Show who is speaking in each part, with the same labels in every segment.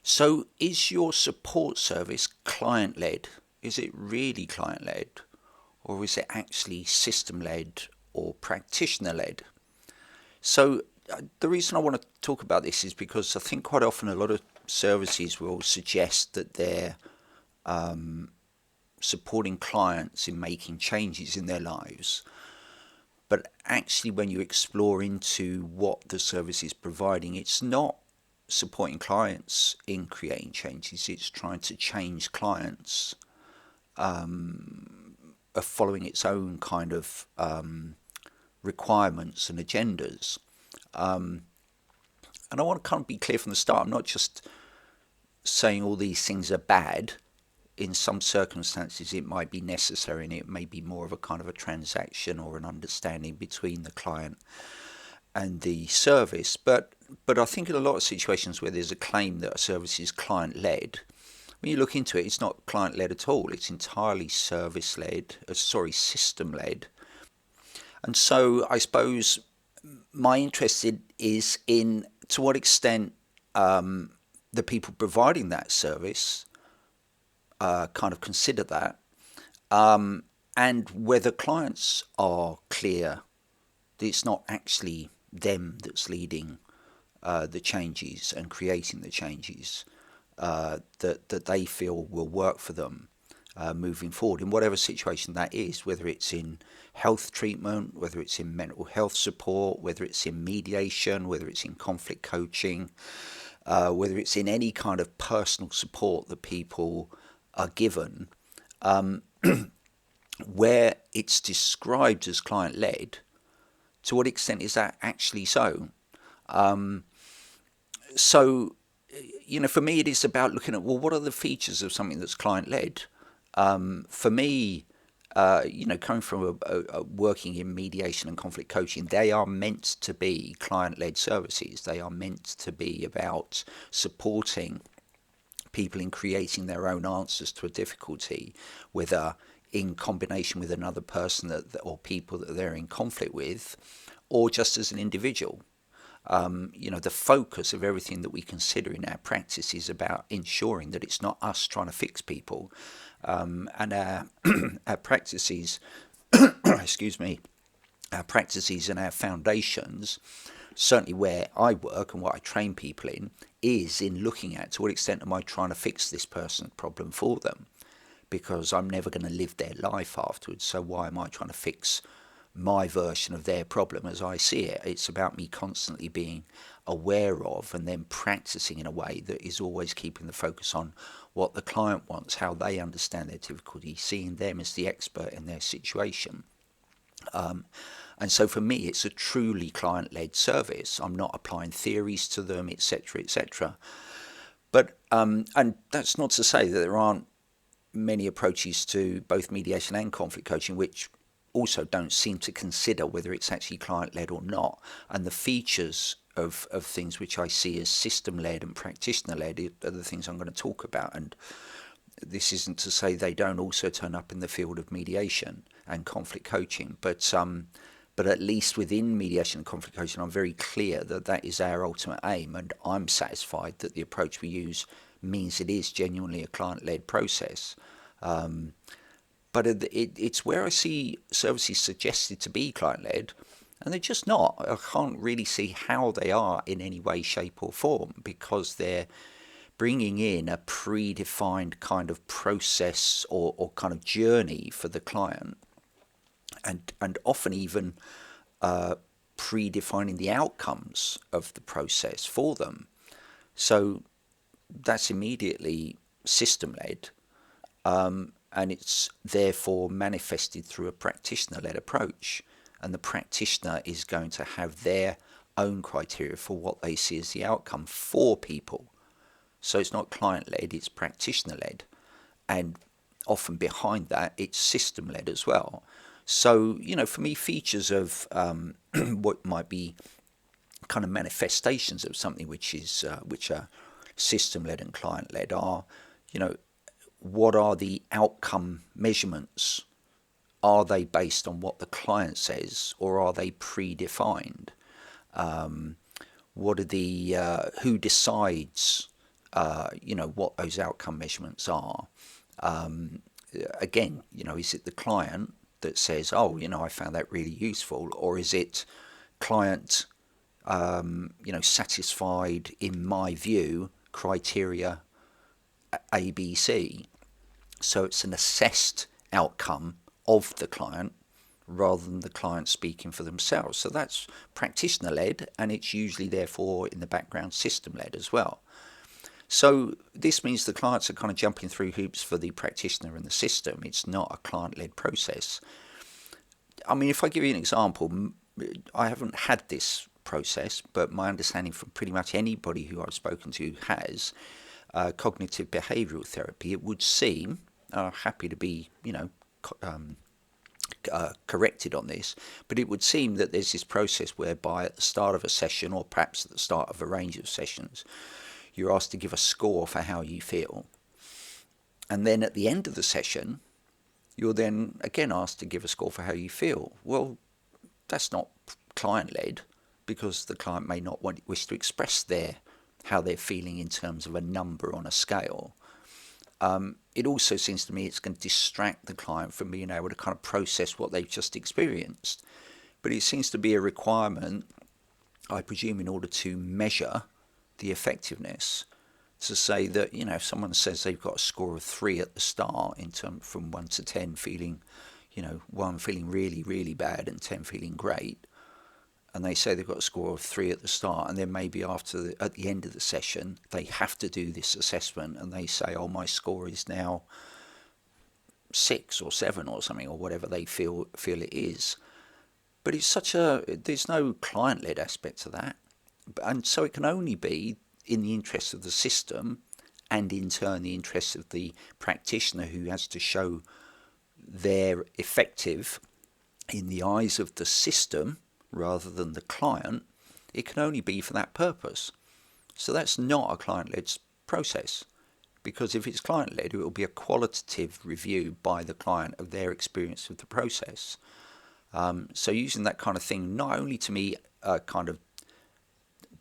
Speaker 1: So is your support service client-led? Is it really client-led? Or is it actually system-led or practitioner-led? So the reason I want to talk about this is because I think quite often a lot of services will suggest that they're supporting clients in making changes in their lives. But actually, when you explore into what the service is providing, it's not supporting clients in creating changes, it's trying to change clients following its own kind of requirements and agendas. And I want to kind of be clear from the start, I'm not just saying all these things are bad. In some circumstances, it might be necessary and it may be more of a kind of a transaction or an understanding between the client and the service. But I think in a lot of situations where there's a claim that a service is client-led, when you look into it, it's not client-led at all. It's entirely service-led, system-led. And so I suppose my interest is in to what extent the people providing that service kind of consider that, and whether clients are clear that it's not actually them that's leading the changes and creating the changes that they feel will work for them moving forward in whatever situation that is, whether it's in health treatment, whether it's in mental health support, whether it's in mediation, whether it's in conflict coaching, whether it's in any kind of personal support that people are given, where it's described as client-led. To what extent is that actually so? So, for me, it is about looking at, well, what are the features of something that's client-led? For me, coming from working in mediation and conflict coaching, they are meant to be client-led services. They are meant to be about supporting people in creating their own answers to a difficulty, whether in combination with another person or people that they're in conflict with, or just as an individual. The focus of everything that we consider in our practice is about ensuring that it's not us trying to fix people, and our practices, excuse me, our practices and our foundations, certainly where I work and what I train people in, is in looking at to what extent am I trying to fix this person's problem for them, because I'm never going to live their life afterwards. So why am I trying to fix my version of their problem as I see it? It's about me constantly being aware of and then practicing in a way that is always keeping the focus on what the client wants, how they understand their difficulty, seeing them as the expert in their situation. And so for me, it's a truly client-led service. I'm not applying theories to them, etc., etc. But and that's not to say that there aren't many approaches to both mediation and conflict coaching which also don't seem to consider whether it's actually client-led or not. And the features of things which I see as system-led and practitioner-led are the things I'm going to talk about. And this isn't to say they don't also turn up in the field of mediation and conflict coaching, but at least within mediation and conflict coaching, I'm very clear that that is our ultimate aim, and I'm satisfied that the approach we use means it is genuinely a client-led process. But it's where I see services suggested to be client-led, and they're just not. I can't really see how they are in any way, shape or form, because they're bringing in a predefined kind of process or kind of journey for the client, and often even predefining the outcomes of the process for them. So that's immediately system-led, and it's therefore manifested through a practitioner-led approach. And the practitioner is going to have their own criteria for what they see as the outcome for people. So it's not client-led, it's practitioner-led. And often behind that, it's system-led as well. So, for me, features of what might be kind of manifestations of something which are system-led and client-led are, what are the outcome measurements? Are they based on what the client says, or are they predefined? What are the who decides what those outcome measurements are. Again, is it the client that says, oh, I found that really useful, or is it client, satisfied in my view, criteria ABC? So it's an assessed outcome of the client rather than the client speaking for themselves. So that's practitioner-led, and it's usually therefore in the background system-led as well. So this means the clients are kind of jumping through hoops for the practitioner and the system. It's not a client-led process. I mean, if I give you an example, I haven't had this process, but my understanding from pretty much anybody who I've spoken to has cognitive behavioural therapy, it would seem, happy to be, corrected on this, but it would seem that there's this process whereby at the start of a session, or perhaps at the start of a range of sessions, you're asked to give a score for how you feel. And then at the end of the session, you're then again asked to give a score for how you feel. Well, that's not client-led, because the client may not wish to express how they're feeling in terms of a number on a scale. It also seems to me it's going to distract the client from being able to kind of process what they've just experienced. But it seems to be a requirement, I presume, in order to measure the effectiveness, to say that, if someone says they've got a score of 3 at the start, in terms from 1 to 10 feeling, 1 feeling really, really bad and 10 feeling great, and they say they've got a score of 3 at the start, and then maybe at the end of the session, they have to do this assessment, and they say, oh, my score is now 6 or 7 or something, or whatever they feel it is. But it's there's no client-led aspect to that. And so it can only be in the interest of the system, and in turn the interest of the practitioner, who has to show they're effective in the eyes of the system rather than the client. It can only be for that purpose. So that's not a client-led process, because if it's client-led, it will be a qualitative review by the client of their experience of the process. So using that kind of thing, not only to me kind of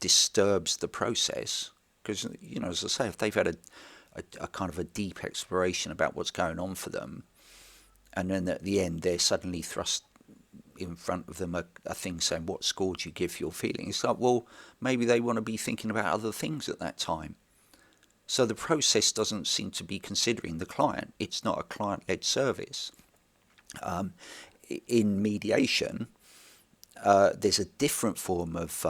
Speaker 1: disturbs the process, because, as I say, if they've had a kind of a deep exploration about what's going on for them, and then at the end they're suddenly thrust in front of them a thing saying, what score do you give for your feeling? It's like, well, maybe they want to be thinking about other things at that time. So the process doesn't seem to be considering the client. It's not a client-led service. In mediation, there's a different form of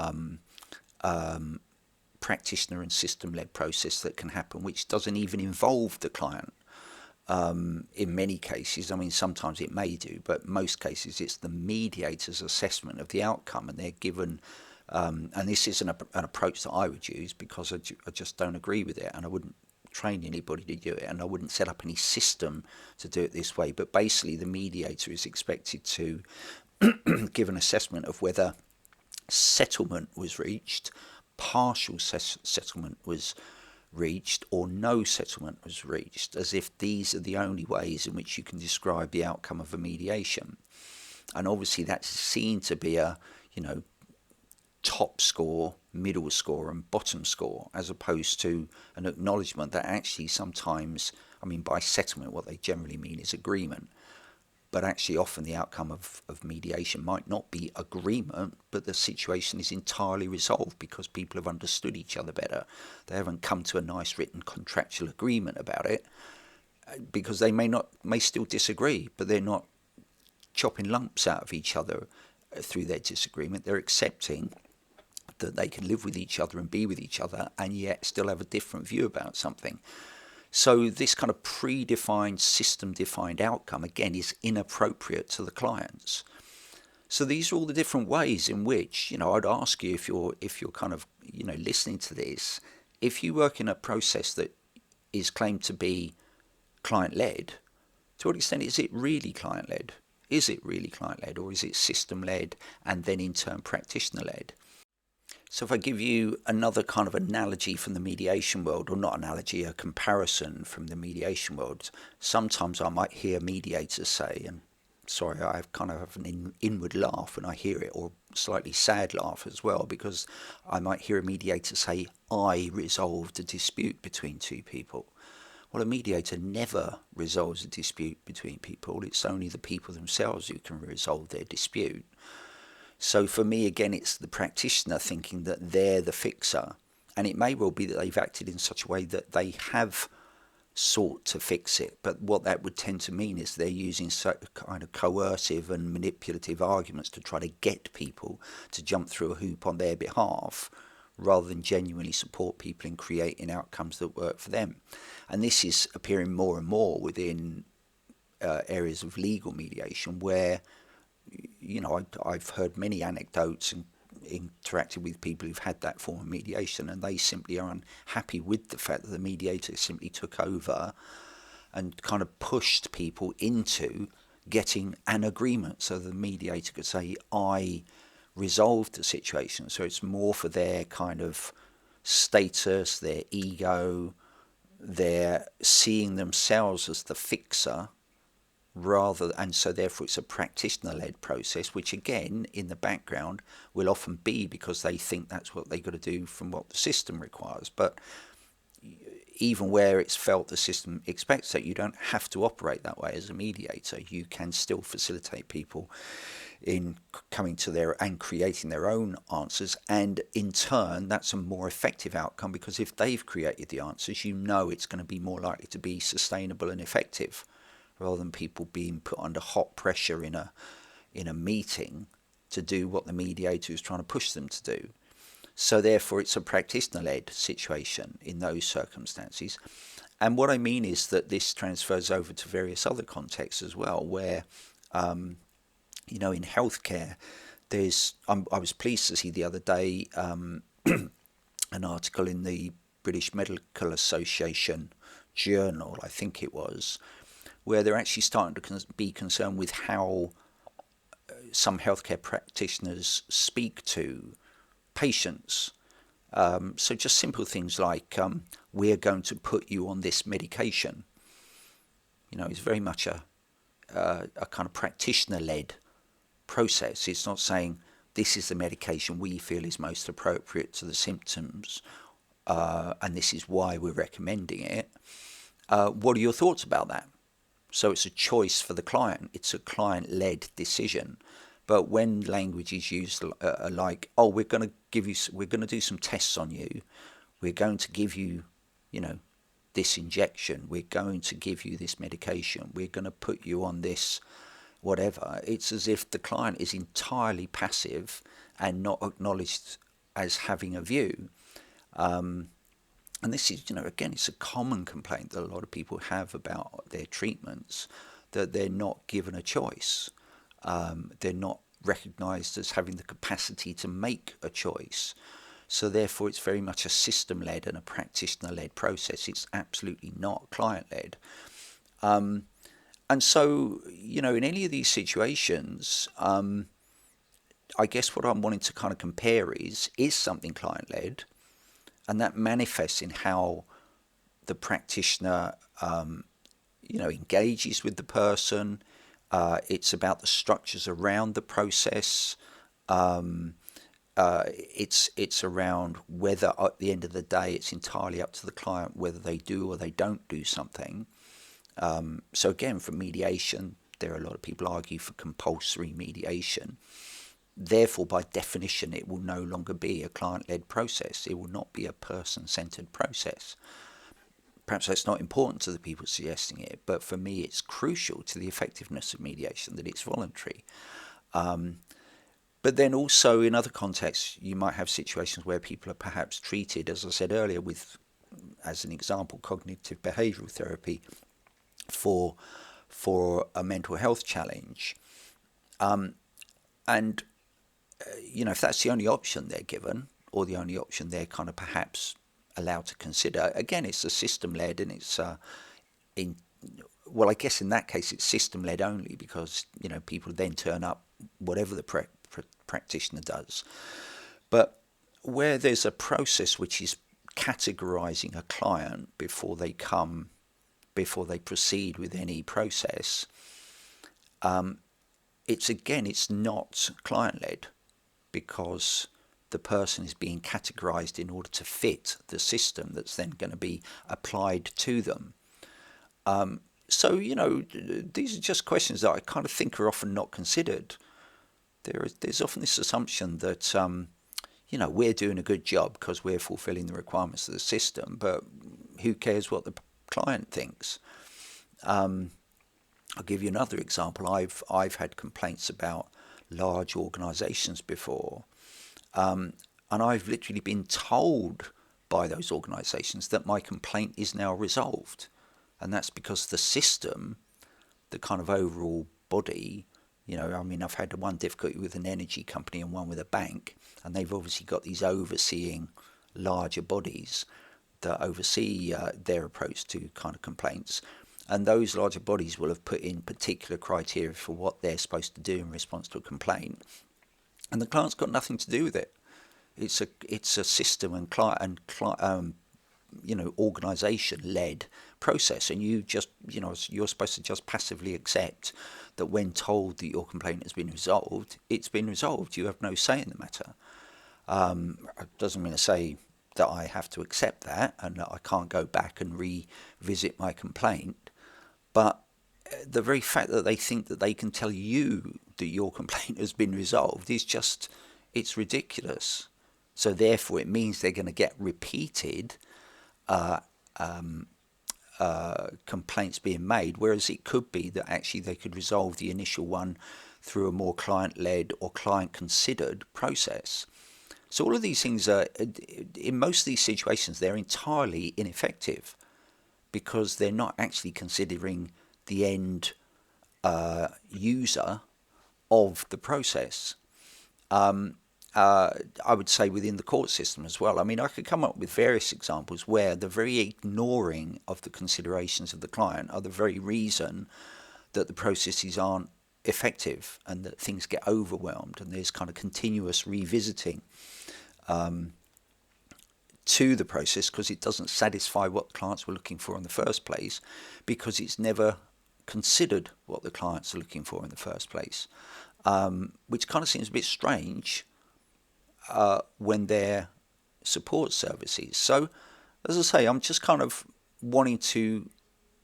Speaker 1: practitioner and system-led process that can happen, which doesn't even involve the client. In many cases, I mean, sometimes it may do, but most cases it's the mediator's assessment of the outcome, and they're given, and this isn't an approach that I would use, because I just don't agree with it, and I wouldn't train anybody to do it, and I wouldn't set up any system to do it this way. But basically the mediator is expected to give an assessment of whether settlement was reached, partial settlement was reached, or no settlement was reached, as if these are the only ways in which you can describe the outcome of a mediation. And obviously that's seen to be a, top score, middle score and bottom score, as opposed to an acknowledgement that actually sometimes, by settlement what they generally mean is agreement, but actually often the outcome of mediation might not be agreement, but the situation is entirely resolved because people have understood each other better. They haven't come to a nice written contractual agreement about it, because they may still disagree, but they're not chopping lumps out of each other through their disagreement. They're accepting that they can live with each other and be with each other, and yet still have a different view about something. So this kind of predefined, system-defined outcome, again, is inappropriate to the clients. So these are all the different ways in which, I'd ask you, if you're kind of, listening to this, if you work in a process that is claimed to be client-led, to what extent is it really client-led? Is it really client-led, or is it system-led and then in turn practitioner-led? So if I give you another kind of analogy from the mediation world, or not analogy, a comparison from the mediation world, sometimes I might hear mediators say, and sorry, I kind of have an inward laugh when I hear it, or slightly sad laugh as well, because I might hear a mediator say, I resolved a dispute between two people. Well, a mediator never resolves a dispute between people. It's only the people themselves who can resolve their dispute. So for me, again, it's the practitioner thinking that they're the fixer. And it may well be that they've acted in such a way that they have sought to fix it. But what that would tend to mean is they're using kind of coercive and manipulative arguments to try to get people to jump through a hoop on their behalf, rather than genuinely support people in creating outcomes that work for them. And this is appearing more and more within areas of legal mediation, where, I've heard many anecdotes and interacted with people who've had that form of mediation, and they simply are unhappy with the fact that the mediator simply took over and kind of pushed people into getting an agreement, so the mediator could say, I resolved the situation. So it's more for their kind of status, their ego, their seeing themselves as the fixer, and so therefore it's a practitioner-led process, which again in the background will often be because they think that's what they got to do from what the system requires. But even where it's felt the system expects that, you don't have to operate that way as a mediator. You can still facilitate people in coming to their and creating their own answers, and in turn that's a more effective outcome, because if they've created the answers, it's going to be more likely to be sustainable and effective, rather than people being put under hot pressure in a meeting to do what the mediator is trying to push them to do. So therefore it's a practitioner-led situation in those circumstances. And what I mean is that this transfers over to various other contexts as well, where in healthcare, I was pleased to see the other day an article in the British Medical Association journal, I think it was, where they're actually starting to be concerned with how some healthcare practitioners speak to patients. So just simple things like, we're going to put you on this medication. It's very much a kind of practitioner-led process. It's not saying this is the medication we feel is most appropriate to the symptoms, and this is why we're recommending it. What are your thoughts about that? So it's a choice for the client. It's a client-led decision. But when language is used like, oh, we're going to do some tests on you. We're going to give you, this injection. We're going to give you this medication. We're going to put you on this, whatever. It's as if the client is entirely passive and not acknowledged as having a view. And this is, again, it's a common complaint that a lot of people have about their treatments, that they're not given a choice. They're not recognised as having the capacity to make a choice. So therefore, it's very much a system-led and a practitioner-led process. It's absolutely not client-led. And so, in any of these situations, I guess what I'm wanting to kind of compare is something client-led, and that manifests in how the practitioner, engages with the person. It's about the structures around the process. It's around whether at the end of the day it's entirely up to the client whether they do or they don't do something. So again, for mediation, there are a lot of people argue for compulsory mediation. Therefore, by definition, it will no longer be a client-led process. It will not be a person-centered process. Perhaps that's not important to the people suggesting it, but for me it's crucial to the effectiveness of mediation that it's voluntary. But then also in other contexts, you might have situations where people are perhaps treated, as I said earlier, with, as an example, cognitive behavioural therapy for a mental health challenge. And if that's the only option they're given, or the only option they're kind of perhaps allowed to consider, again, it's a system-led, and it's I guess in that case it's system-led only because people then turn up whatever the practitioner does. But where there's a process which is categorizing a client before they proceed with any process, it's not client-led because the person is being categorized in order to fit the system that's then going to be applied to them. So, these are just questions that I kind of think are often not considered. There's often this assumption that, we're doing a good job because we're fulfilling the requirements of the system, but who cares what the client thinks? I'll give you another example. I've had complaints about large organisations before, and I've literally been told by those organisations that my complaint is now resolved, and that's because the system, the kind of overall body, I've had one difficulty with an energy company and one with a bank, and they've obviously got these overseeing larger bodies that oversee their approach to kind of complaints. And those larger bodies will have put in particular criteria for what they're supposed to do in response to a complaint, and the client's got nothing to do with it. It's a system and organisation-led process, and you're supposed to just passively accept that when told that your complaint has been resolved, it's been resolved. You have no say in the matter. It doesn't mean to say that I have to accept that and that I can't go back and revisit my complaint, but the very fact that they think that they can tell you that your complaint has been resolved it's ridiculous. So therefore it means they're going to get repeated complaints being made, whereas it could be that actually they could resolve the initial one through a more client-led or client-considered process. So all of these things are, in most of these situations, they're entirely ineffective because they're not actually considering the end user of the process. I would say within the court system as well. I mean, I could come up with various examples where the very ignoring of the considerations of the client are the very reason that the processes aren't effective and that things get overwhelmed, and there's kind of continuous revisiting to the process because it doesn't satisfy what clients were looking for in the first place, because it's never considered what the clients are looking for in the first place, which kind of seems a bit strange when they're support services. So, as I say, I'm just kind of wanting to,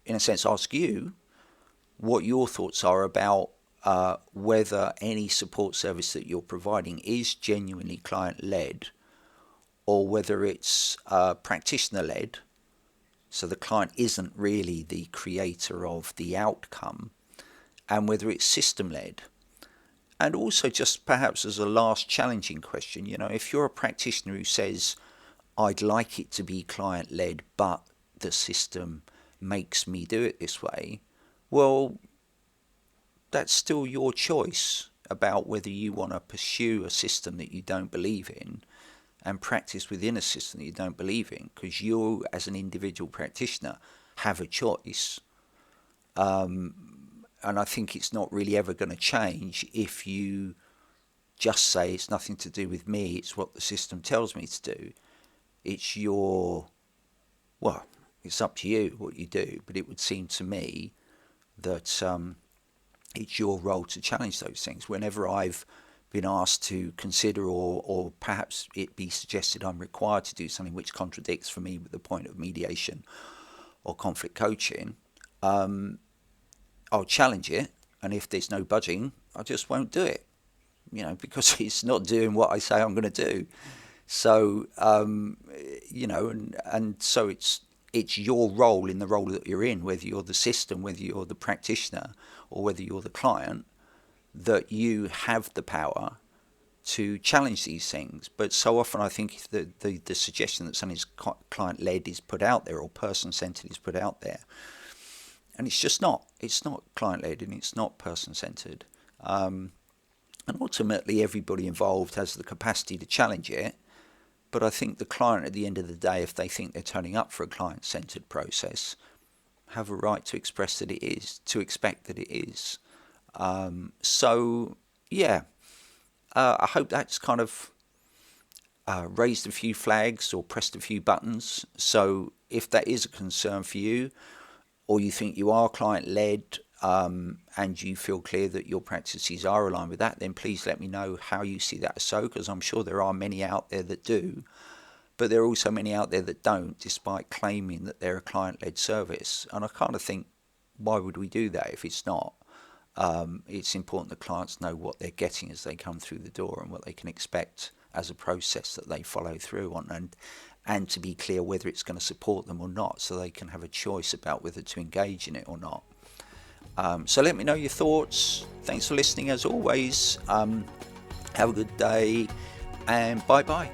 Speaker 1: in a sense, ask you what your thoughts are about whether any support service that you're providing is genuinely client-led, or whether it's practitioner-led, so the client isn't really the creator of the outcome, and whether it's system-led. And also, just perhaps as a last challenging question, if you're a practitioner who says, I'd like it to be client-led, but the system makes me do it this way, well, that's still your choice about whether you want to pursue a system that you don't believe in and practice within a system that you don't believe in, because you, as an individual practitioner, have a choice. And I think it's not really ever going to change if you just say it's nothing to do with me, it's what the system tells me to do. It's it's up to you what you do, but it would seem to me that it's your role to challenge those things. Whenever I've been asked to consider, or perhaps it be suggested I'm required to do something which contradicts for me with the point of mediation or conflict coaching, I'll challenge it, and if there's no budging, I just won't do it, because it's not doing what I say I'm going to do. So, and so it's your role in the role that you're in, whether you're the system, whether you're the practitioner, or whether you're the client, that you have the power to challenge these things. But so often I think the suggestion that something's client-led is put out there, or person-centered is put out there. And it's just not. It's not client-led and it's not person-centered. And ultimately everybody involved has the capacity to challenge it. But I think the client, at the end of the day, if they think they're turning up for a client-centered process, have a right to express that it is, to expect that it is. I hope that's kind of raised a few flags or pressed a few buttons. So if that is a concern for you, or you think you are client-led, and you feel clear that your practices are aligned with that, then please let me know how you see that as so, because I'm sure there are many out there that do, but there are also many out there that don't, despite claiming that they're a client-led service. And I kind of think, why would we do that if it's not? It's important that clients know what they're getting as they come through the door and what they can expect as a process that they follow through on, and to be clear whether it's going to support them or not, so they can have a choice about whether to engage in it or not. So let me know your thoughts. Thanks for listening as always. Have a good day, and bye bye.